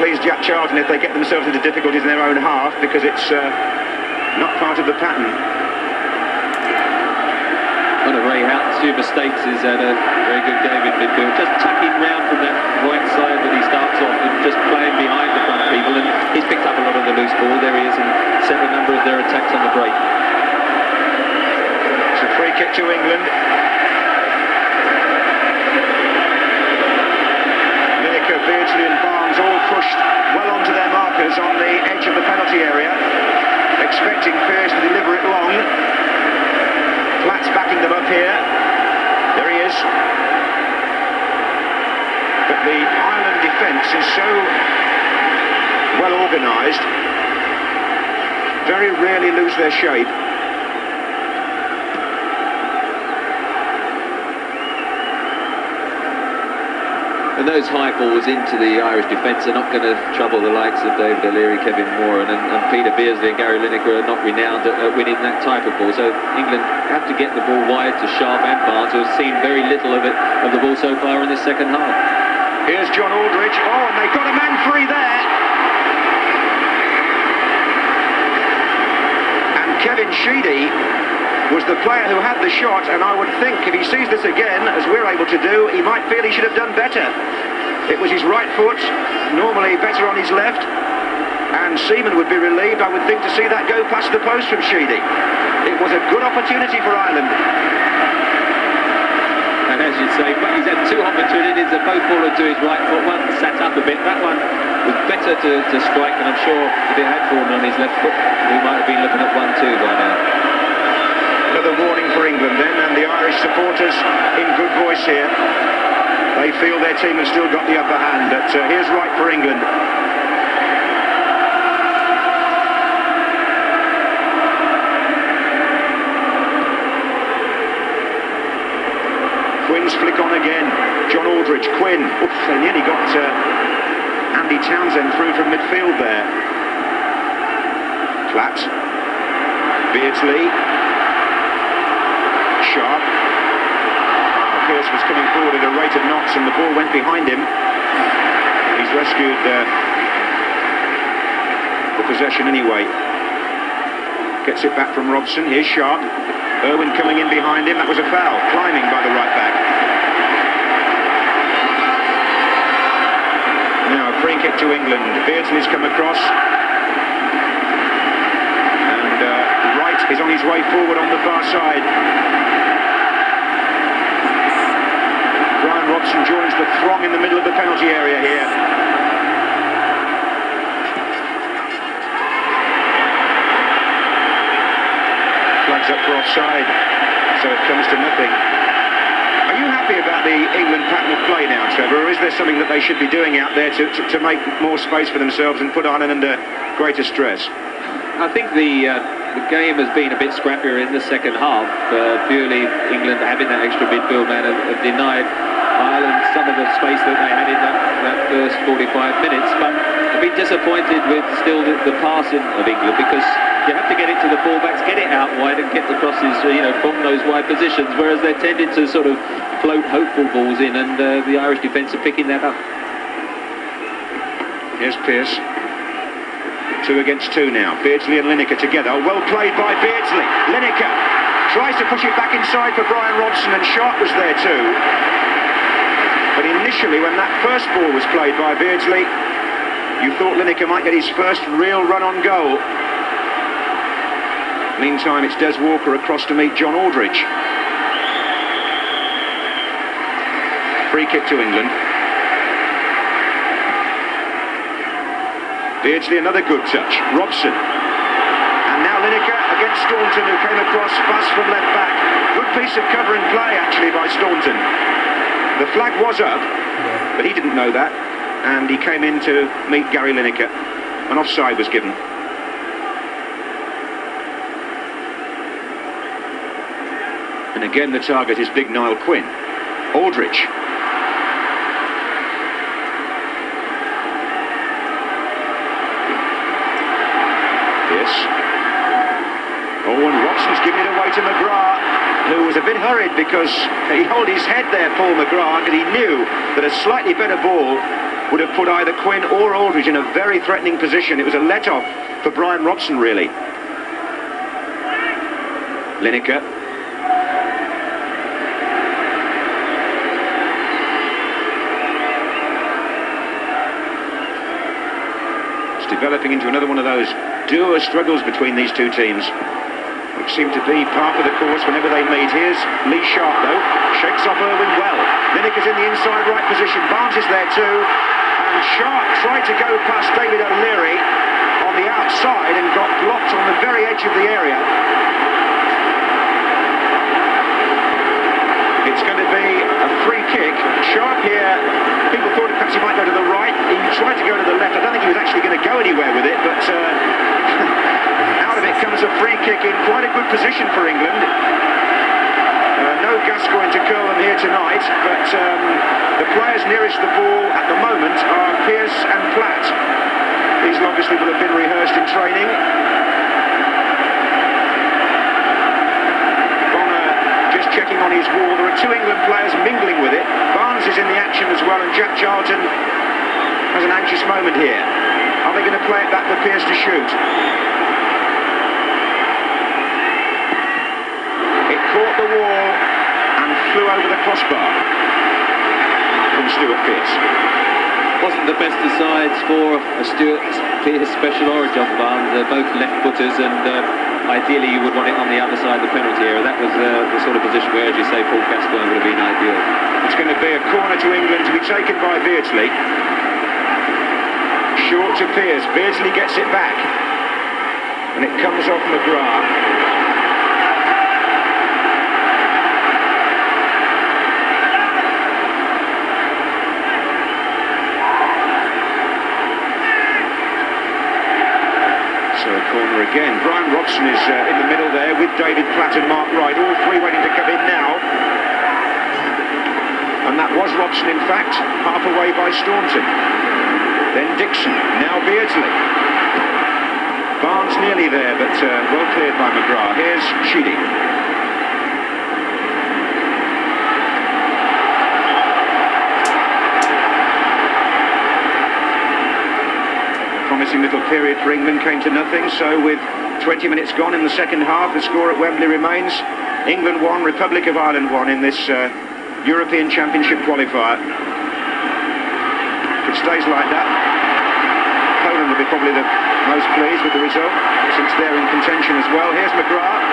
please Jack Charlton if they get themselves into difficulties in their own half, because it's not part of the pattern. One of Ray Houghton's few mistakes is at a very good game in midfield, just tucking round from that right side that he starts off and just playing behind the front people, and he's picked up a lot of the loose ball. There he is, and set a number of their attacks on the break. It's a free kick to England. Lineker, Beardsley and Barnes all pushed well onto their markers on the edge of the penalty area, expecting Pearce to deliver it long. Platt's backing them up here. There he is. But the Ireland defence is so well organised, very rarely lose their shape. And those high balls into the Irish defence are not going to trouble the likes of David O'Leary, Kevin Moore and Peter Beardsley and Gary Lineker are not renowned at winning that type of ball. So England have to get the ball wide to Sharp and Barnes, who have seen very little of the ball so far in this second half. Here's John Aldridge. Oh, and they've got a man free there. And Kevin Sheedy was the player who had the shot, and I would think if he sees this again, as we're able to do, he might feel he should have done better. It was his right foot, normally better on his left, and Seaman would be relieved, I would think, to see that go past the post from Sheedy. It was a good opportunity for Ireland. And as you say, but he's had two opportunities that both fallen to his right foot. One sat up a bit, that one was better to strike, and I'm sure if it had fallen on his left foot, we might have been looking at 1-2 by now. Another warning for England then, and the Irish supporters in good voice here. They feel their team has still got the upper hand, but here's right for England. Quinn's flick on again. John Aldridge, Quinn. Oof, they nearly got Andy Townsend through from midfield there. Platt. Beardsley. Sharp. Pearce was coming forward at a rate of knots and the ball went behind him. He's rescued the possession anyway. Gets it back from Robson. Here's Sharp. Irwin coming in behind him. That was a foul. Climbing by the right back. Now a free kick to England. Beardsley's come across. And Wright is on his way forward on the far side. Robson joins the throng in the middle of the penalty area here. Flags up for offside, so it comes to nothing. Are you happy about the England pattern of play now, Trevor, or is there something that they should be doing out there to make more space for themselves and put Ireland under greater stress? I think the game has been a bit scrappier in the second half. Purely England having that extra midfield man have denied Ireland some of the space that they had in that first 45 minutes, but I've been disappointed with still the passing of England, because you have to get it to the fullbacks, get it out wide and get the crosses from those wide positions, whereas they're tending to sort of float hopeful balls in, and the Irish defence are picking that up. Here's Pearce. 2 against 2 now. Beardsley and Lineker together. Well played by Beardsley. Lineker tries to push it back inside for Brian Robson, and Sharp was there too. But initially, when that first ball was played by Beardsley, you thought Lineker might get his first real run on goal. Meantime, it's Des Walker across to meet John Aldridge. Free kick to England. Beardsley, another good touch. Robson. And now Lineker against Staunton, who came across fast from left back. Good piece of cover and play, actually, by Staunton. The flag was up, but he didn't know that, and he came in to meet Gary Lineker. An offside was given. And again the target is big Niall Quinn. Aldridge. Yes. Oh, and Robson's giving it away to McGrath, who was a bit hurried because he held his head there, Paul McGrath, and he knew that a slightly better ball would have put either Quinn or Aldridge in a very threatening position. It was a let-off for Brian Robson, really. Lineker. It's developing into another one of those duo struggles between these two teams, which seem to be par for the course whenever they meet. Here's Lee Sharp, though. Shakes off Irwin well. Lineker's in the inside right position. Barnes is there too. And Sharp tried to go past David O'Leary on the outside and got blocked on the very edge of the area. It's going to be a free kick. Sharp here, people thought perhaps he might go to the right. He tried to go to the left. I don't think he was actually going to go anywhere with it, but out of it comes a free kick in quite a good position for England. No Gascoigne to curl them here tonight, but the players nearest the ball at the moment are Pearce and Platt. These obviously will have been rehearsed in training. Checking on his wall. There are two England players mingling with it. Barnes is in the action as well, and Jack Charlton has an anxious moment here. Are they going to play it back for Pearce to shoot? It caught the wall and flew over the crossbar from Stuart Pearce. Wasn't the best of sides for a Stuart Pearce special or a John Barnes. They're both left-footers, and ideally you would want it on the other side of the penalty area. That was the sort of position where, as you say, Paul Gascoigne would have been ideal. It's going to be a corner to England to be taken by Beardsley. Short to Pearce. Beardsley gets it back, and it comes off McGrath. Corner again. Brian Robson is in the middle there with David Platt and Mark Wright, all three waiting to come in now. And that was Robson, in fact, half away by Staunton. Then Dixon, now Beardsley. Barnes nearly there, but well cleared by McGrath. Here's Sheedy. Promising little period for England came to nothing, so with 20 minutes gone in the second half, the score at Wembley remains England 1, Republic of Ireland 1 in this European Championship qualifier. If it stays like that, Poland will be probably the most pleased with the result, since they're in contention as well. Here's McGrath.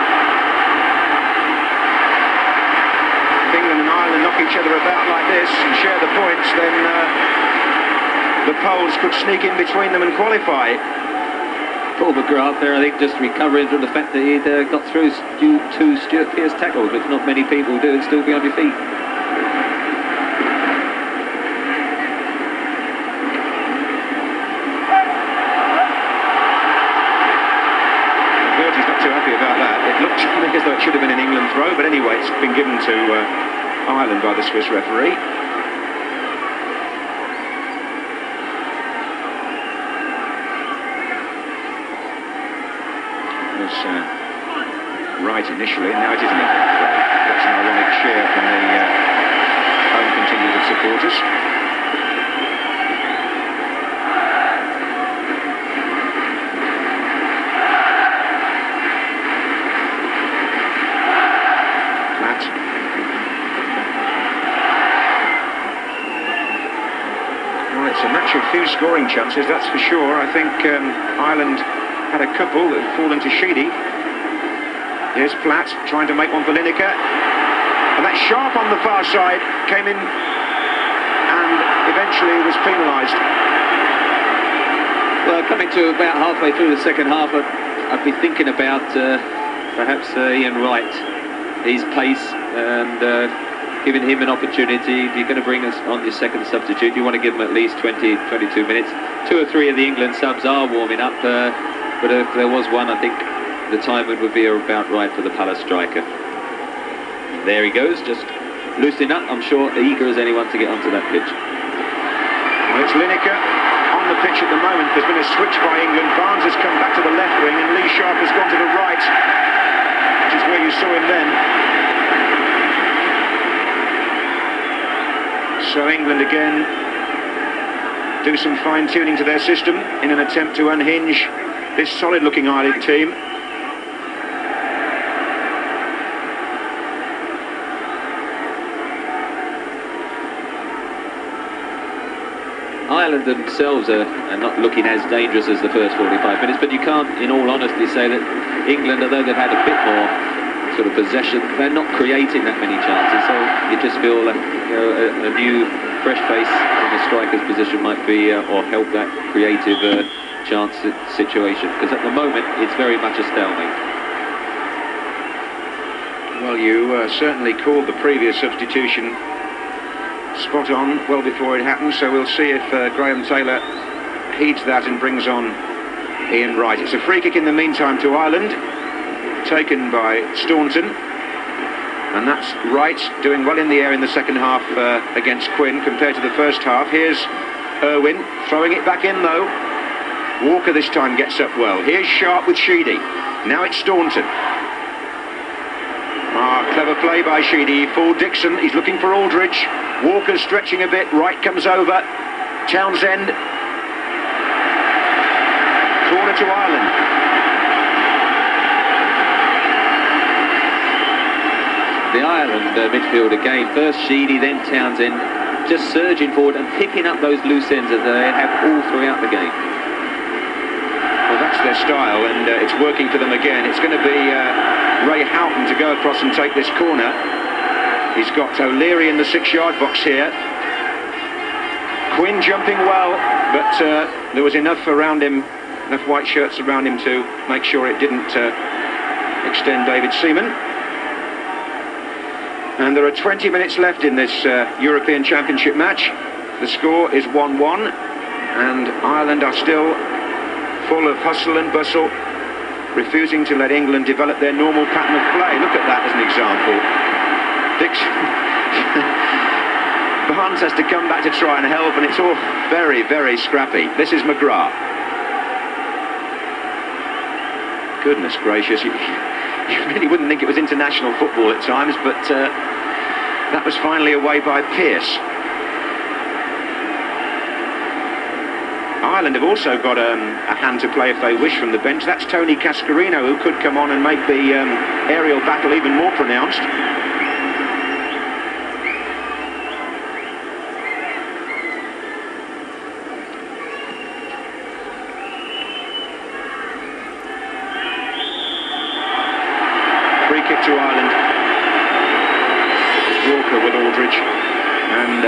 If England and Ireland knock each other about like this and share the points, then the Poles could sneak in between them and qualify. Paul McGrath there, I think, just recovering from the fact that he'd got through two Stuart Pearce tackles, which not many people do, and still be on your feet. Bertie's not too happy about that. It looked to me as though it should have been an England throw, but anyway, it's been given to Ireland by the Swiss referee. Right initially, now it is an England throw. That's an ironic cheer from the home contingent of supporters. Platt. Well, it's a match of few scoring chances, that's for sure. I think Ireland had a couple that had fallen to Sheedy. Here's Platt trying to make one for Lineker. And that Sharp on the far side came in and eventually was penalised. Well, coming to about halfway through the second half, I'd be thinking about perhaps Ian Wright, his pace, and giving him an opportunity. If you're going to bring us on your second substitute, you want to give him at least 20, 22 minutes. 2 or 3 of the England subs are warming up, but if there was one, I think the timing would be about right for the Palace striker. There he goes, just loosening up, I'm sure, eager as anyone to get onto that pitch. Well, it's Lineker on the pitch at the moment. There's been a switch by England. Barnes has come back to the left wing and Lee Sharp has gone to the right, which is where you saw him then. So England again do some fine-tuning to their system in an attempt to unhinge this solid-looking Ireland team. Ireland themselves are not looking as dangerous as the first 45 minutes, but you can't, in all honesty, say that England, although they've had a bit more sort of possession, they're not creating that many chances. So you just feel that, you know, a new, fresh face in the striker's position might be or help that creative chance situation. Because at the moment, it's very much a stalemate. Well, you certainly called the previous substitution spot on well before it happened, so we'll see if Graham Taylor heeds that and brings on Ian Wright. It's a free kick in the meantime to Ireland, taken by Staunton, and that's Wright doing well in the air in the second half against Quinn compared to the first half. Here's Irwin throwing it back in though. Walker this time gets up well. Here's Sharp with Sheedy. Now it's Staunton. Clever play by Sheedy. Full Dixon, he's looking for Aldridge. Walker's stretching a bit, Wright comes over. Townsend. Corner to Ireland. The Ireland midfield again, first Sheedy, then Townsend, just surging forward and picking up those loose ends that they have all throughout the game. Well, that's their style, and it's working for them again. It's going to be Ray Houghton to go across and take this corner. He's got O'Leary in the 6-yard box here. Quinn jumping well, but there was enough around him, enough white shirts around him to make sure it didn't extend David Seaman. And there are 20 minutes left in this European Championship match. The score is 1-1, and Ireland are still full of hustle and bustle, refusing to let England develop their normal pattern of play. Look at that as an example. Barnes has to come back to try and help, and it's all very, very scrappy. This is McGrath. Goodness gracious, you really wouldn't think it was international football at times, but that was finally away by Pearce. Ireland have also got a hand to play if they wish from the bench. That's Tony Cascarino, who could come on and make the aerial battle even more pronounced. Free kick to Ireland. Walker with Aldridge, and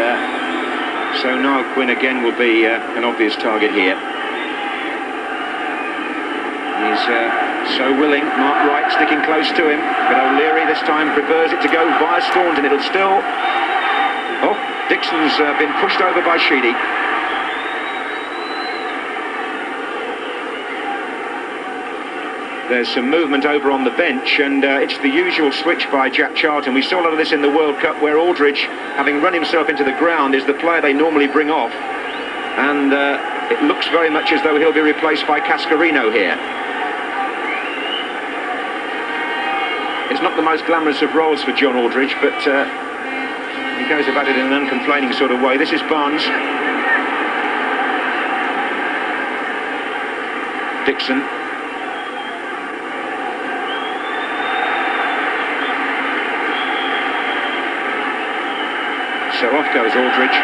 so Niall Quinn again will be an obvious target here. He's so willing. Mark Wright sticking close to him, but O'Leary this time prefers it to go via Staunton. It'll still... Oh, Dixon's been pushed over by Sheedy. There's some movement over on the bench, and it's the usual switch by Jack Charlton. We saw a lot of this in the World Cup, where Aldridge, having run himself into the ground, is the player they normally bring off. And it looks very much as though he'll be replaced by Cascarino here. It's not the most glamorous of roles for John Aldridge, but he goes about it in an uncomplaining sort of way. This is Barnes. Dixon. So off goes Aldridge.